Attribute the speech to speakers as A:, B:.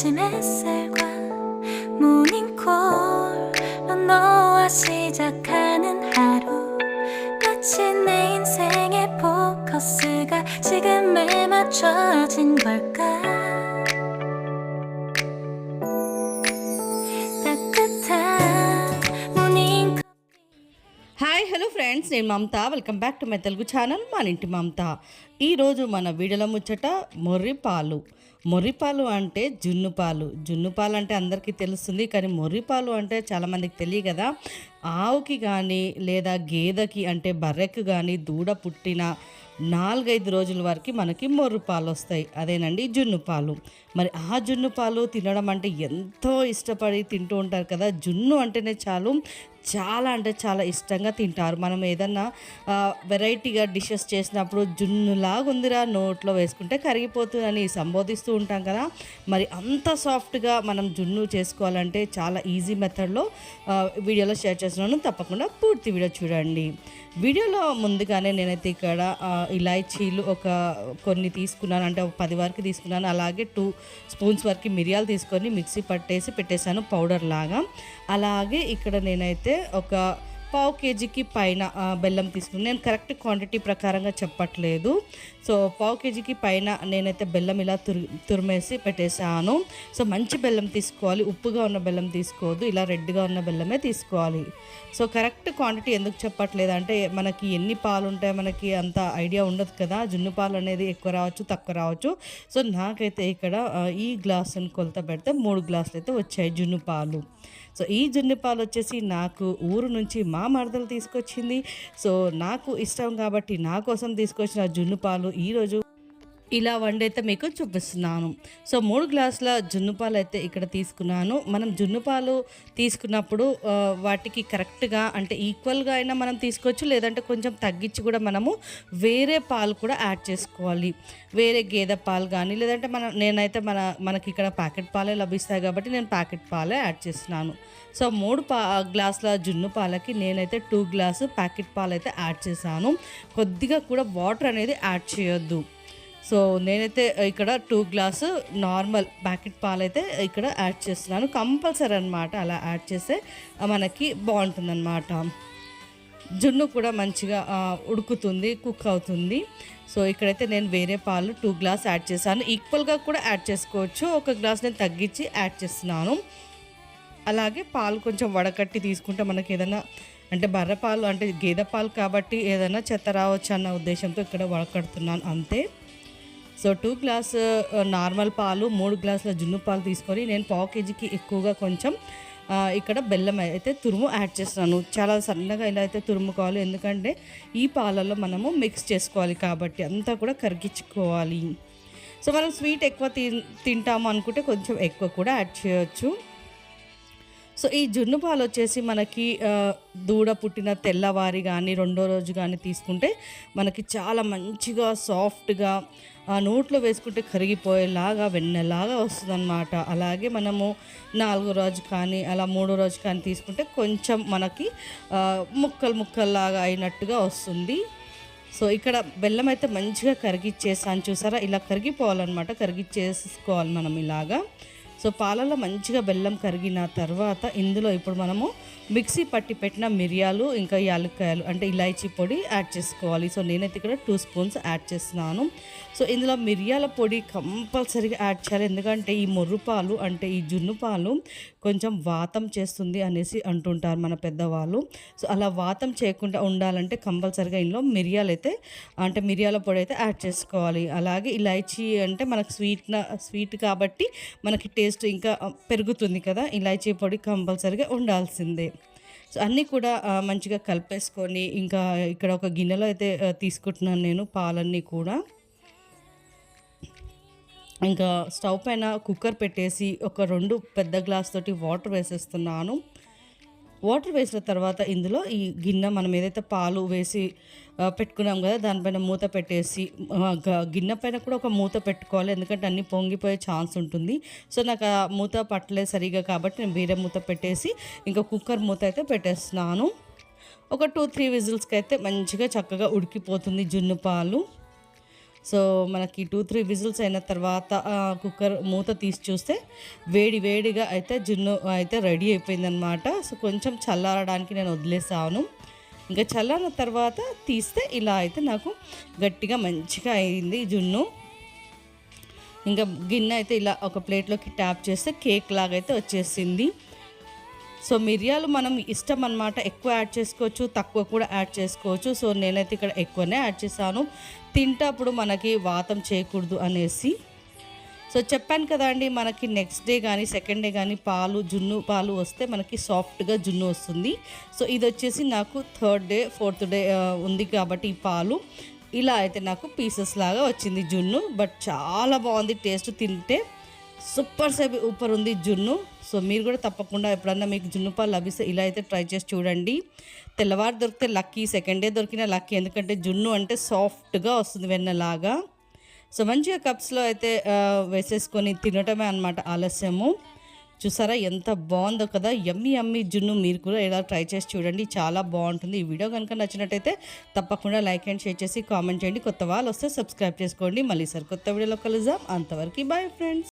A: 아침 햇살과 모닝콜로 너와 시작하는 하루 마치 내 인생의 포커스가 지금에 맞춰진 걸까 따뜻한 모닝
B: hi hello friends, నేను Mamata. Welcome back to my Telugu channel మన ఇంటి మమత. ఈరోజు మన వీడియోలో ముచ్చట మొర్రిపాలు. మొర్రిపాలు అంటే జున్ను పాలు అంటే అందరికీ తెలుస్తుంది, కానీ మొర్రిపాలు అంటే చాలామందికి తెలియదు కదా. ఆవుకి కానీ లేదా గేదెకి అంటే బర్రెకి కానీ దూడ పుట్టిన 4-5 రోజుల వరకు మనకి మొర్రు పాలు వస్తాయి. అదేనండి జున్ను పాలు. మరి ఆ జున్ను పాలు తినడం అంటే ఎంతో ఇష్టపడి తింటూ ఉంటారు కదా. జున్ను అంటేనే చాలా అంటే చాలా ఇష్టంగా తింటారు. మనం ఏదన్నా వెరైటీగా డిషెస్ చేసినప్పుడు జున్నులాగా ఉందిరా నోట్లో వేసుకుంటే కరిగిపోతుందని సంబోధిస్తూ ఉంటాం కదా. మరి అంత సాఫ్ట్గా మనం జున్ను చేసుకోవాలంటే చాలా ఈజీ మెథడ్లో వీడియోలో షేర్ చేస్తున్నాను. తప్పకుండా పూర్తి వీడియో చూడండి. వీడియోలో ముందుగానే నేనైతే ఇక్కడ ఇలాచీలు కొన్ని తీసుకున్నాను, అంటే 10 వరకు తీసుకున్నాను. అలాగే 2 స్పూన్స్ వరకు మిరియాలు తీసుకొని మిక్సీ పట్టేసి పెట్టేశాను పౌడర్ లాగా. అలాగే ఇక్కడ నేనైతే ఒక 1/2 కేజీకి పైన బెల్లం తీసుకున్నాను. నేను కరెక్ట్ క్వాంటిటీ ప్రకారంగా చెప్పట్లేదు. సో 1/2 కేజీకి పైన నేనైతే బెల్లం ఇలా తురిమేసి పెట్టేశాను. సో మంచి బెల్లం తీసుకోవాలి, ఉప్పుగా ఉన్న బెల్లం తీసుకోవద్దు, ఇలా రెడ్గా ఉన్న బెల్లమే తీసుకోవాలి. సో కరెక్ట్ క్వాంటిటీ ఎందుకు చెప్పట్లేదు అంటే మనకి ఎన్ని పాలు ఉంటాయో మనకి అంత ఐడియా ఉండదు కదా. జున్ను పాలు అనేది ఎక్కువ రావచ్చు, తక్కువ రావచ్చు. సో నాకైతే ఇక్కడ ఈ గ్లాసుని కొలత పెడితే 3 గ్లాసులు అయితే వచ్చాయి జున్ను పాలు. సో ఈ జున్ను పాలు వచ్చేసి నాకు ఊరు నుంచి మా మరదలు తీసుకొచ్చింది. సో నాకు ఇష్టం కాబట్టి నా కోసం తీసుకొచ్చిన జున్ను పాలు ఈరోజు ఇలా వండైతే మీకు చూపిస్తున్నాను. సో 3 గ్లాసుల జున్ను పాలు అయితే ఇక్కడ తీసుకున్నాను. మనం జున్ను పాలు తీసుకున్నప్పుడు వాటికి కరెక్ట్గా అంటే ఈక్వల్గా అయినా మనం తీసుకోవచ్చు, లేదంటే కొంచెం తగ్గించి కూడా మనము వేరే పాలు కూడా యాడ్ చేసుకోవాలి. వేరే గేదె పాలు కానీ, లేదంటే నేనైతే మనకి ఇక్కడ ప్యాకెట్ పాలే లభిస్తాయి కాబట్టి నేను ప్యాకెట్ పాలే యాడ్ చేస్తున్నాను. సో 3 గ్లాసుల జున్ను పాలకి నేనైతే 2 గ్లాసు ప్యాకెట్ పాలు అయితే యాడ్ చేశాను. కొద్దిగా కూడా వాటర్ అనేది యాడ్ చేయొద్దు. సో నేనైతే ఇక్కడ 2 గ్లాసు నార్మల్ ప్యాకెట్ పాలు అయితే ఇక్కడ యాడ్ చేస్తున్నాను. కంపల్సరీ అనమాట, అలా యాడ్ చేస్తే మనకి బాగుంటుందన్నమాట. జున్ను కూడా మంచిగా ఉడుకుతుంది, కుక్ అవుతుంది. సో ఇక్కడైతే నేను వేరే పాలు 2 గ్లాస్ యాడ్ చేశాను. ఈక్వల్గా కూడా యాడ్ చేసుకోవచ్చు, 1 గ్లాస్ నేను తగ్గించి యాడ్ చేస్తున్నాను. అలాగే పాలు కొంచెం వడకట్టి తీసుకుంటే మనకి ఏదైనా అంటే బర్రె పాలు అంటే గేదె పాలు కాబట్టి ఏదైనా చెత్త రావచ్చు అన్న ఉద్దేశంతో ఇక్కడ వడకడుతున్నాను అంతే. సో 2 గ్లాస్ నార్మల్ పాలు, 3 గ్లాసుల జున్ను పాలు తీసుకొని నేను 1/2 కేజీకి ఎక్కువగా కొంచెం ఇక్కడ బెల్లం అయితే తురుము యాడ్ చేస్తున్నాను. చాలా సన్నగా ఇలా అయితే తురుముకోవాలి, ఎందుకంటే ఈ పాలలో మనము మిక్స్ చేసుకోవాలి కాబట్టి అంతా కూడా కరిగించుకోవాలి. సో మనం స్వీట్ ఎక్కువ తింటాము అనుకుంటే కొంచెం ఎక్కువ కూడా యాడ్ చేయొచ్చు. సో ఈ జున్ను పాలు వచ్చేసి మనకి దూడ పుట్టిన తెల్లవారి కానీ 2వ రోజు కానీ తీసుకుంటే మనకి చాలా మంచిగా సాఫ్ట్గా నోట్లో వేసుకుంటే కరిగిపోయేలాగా వెన్నెలాగా వస్తుందన్నమాట. అలాగే మనము 4వ రోజు కానీ అలా 3వ రోజు కానీ తీసుకుంటే కొంచెం మనకి ముక్కల్లాగా అయినట్టుగా వస్తుంది. సో ఇక్కడ బెల్లం అయితే మంచిగా కరిగిచ్చేసాను, చూసారా ఇలా కరిగిపోవాలన్నమాట, కరిగిచ్చేసుకోవాలి మనం ఇలాగా. సో పాలలో మంచిగా బెల్లం కరిగిన తర్వాత ఇందులో ఇప్పుడు మనము మిక్సీ పట్టి పెట్టిన మిరియాలు ఇంకా యాలక్కాయలు అంటే ఇలాచీ పొడి యాడ్ చేసుకోవాలి. సో నేనైతే ఇక్కడ 2 స్పూన్స్ యాడ్ చేస్తున్నాను. సో ఇందులో మిరియాల పొడి కంపల్సరీగా యాడ్ చేయాలి, ఎందుకంటే ఈ మొర్రు పాలు అంటే ఈ జున్ను పాలు కొంచెం వాతం చేస్తుంది అనేసి అంటుంటారు మన పెద్దవాళ్ళు. సో అలా వాతం చేయకుండా ఉండాలంటే కంపల్సరీగా ఇందులో మిరియాల పొడి అయితే యాడ్ చేసుకోవాలి. అలాగే ఇలాచీ అంటే మనకు స్వీట్ కాబట్టి మనకి టేస్ట్ ఇంకా పెరుగుతుంది కదా, ఇలాచీ పొడి కంపల్సరీగా ఉండాల్సిందే. సో అన్నీ కూడా మంచిగా కలిపేసుకొని ఇంకా ఇక్కడ ఒక గిన్నెలో అయితే తీసుకుంటున్నాను నేను పాలన్నీ కూడా. ఇంకా స్టవ్ పైన కుక్కర్ పెట్టేసి ఒక 2 పెద్ద గ్లాస్ తోటి వాటర్ వేసేస్తున్నాను. వాటర్ వేసిన తర్వాత ఇందులో ఈ గిన్నె మనం ఏదైతే పాలు వేసి పెట్టుకున్నాం కదా దానిపైన మూత పెట్టేసి గిన్నె పైన కూడా ఒక మూత పెట్టుకోవాలి, ఎందుకంటే అన్నీ పొంగిపోయే ఛాన్స్ ఉంటుంది. సో నాకు ఆ మూత పట్టలేదు సరిగా కాబట్టి నేను వేరే మూత పెట్టేసి ఇంకా కుక్కర్ మూత అయితే పెట్టేస్తున్నాను. ఒక 2-3 విజిల్స్కి అయితే మంచిగా చక్కగా ఉడికిపోతుంది జున్ను పాలు. సో మనకి 2-3 విజిల్స్ అయిన తర్వాత కుక్కర్ మూత తీసి చూస్తే వేడిగా అయితే జున్ను అయితే రెడీ అయిపోయిందనమాట. సో కొంచెం చల్లారడానికి నేను వదిలేసాను. ఇంకా చల్లారిన తర్వాత తీస్తే ఇలా అయితే నాకు గట్టిగా మంచిగా అయింది జున్ను. ఇంకా గిన్నె అయితే ఇలా ఒక ప్లేట్లోకి ట్యాప్ చేస్తే కేక్ లాగా అయితే వచ్చేసింది. సో మిరియాలు మనం ఇష్టం అన్నమాట, ఎక్కువ యాడ్ చేసుకోవచ్చు, తక్కువ కూడా యాడ్ చేసుకోవచ్చు. సో నేనైతే ఇక్కడ ఎక్కువనే యాడ్ చేశాను, తింటప్పుడు మనకి వాతం చేయకూడదు అనేసి. సో చెప్పాను కదా అండి, మనకి నెక్స్ట్ డే కానీ సెకండ్ డే కానీ జున్ను పాలు వస్తే మనకి సాఫ్ట్గా జున్ను వస్తుంది. సో ఇది వచ్చేసి నాకు 3rd డే 4th డే ఉంది కాబట్టి ఈ పాలు ఇలా అయితే నాకు పీసెస్ లాగా వచ్చింది జున్ను. బట్ చాలా బాగుంది టేస్ట్, తింటే సూపర్ ఉంది జున్ను. సో మీరు కూడా తప్పకుండా ఎప్పుడన్నా మీకు జున్ను పాలు లభిస్తే ఇలా అయితే ట్రై చేసి చూడండి. తెల్లవారు దొరికితే లక్కీ, సెకండ్ డే దొరికిన లక్కీ, ఎందుకంటే జున్ను అంటే సాఫ్ట్గా వస్తుంది వెన్నలాగా. సో మంచిగా కప్స్లో అయితే వేసేసుకొని తినటమే అనమాట ఆలస్యము. చూసారా ఎంత బాగుందో కదా, యమ్మీ జున్ను. మీరు కూడా ఇలా ట్రై చేసి చూడండి, చాలా బాగుంటుంది. ఈ వీడియో కనుక నచ్చినట్టయితే తప్పకుండా లైక్ అండ్ షేర్ చేసి కామెంట్ చేయండి. కొత్త వాళ్ళు వస్తే సబ్స్క్రైబ్ చేసుకోండి. మళ్ళీ సార్ కొత్త వీడియోలో కలుద్దాం. అంతవరకు బాయ్ ఫ్రెండ్స్.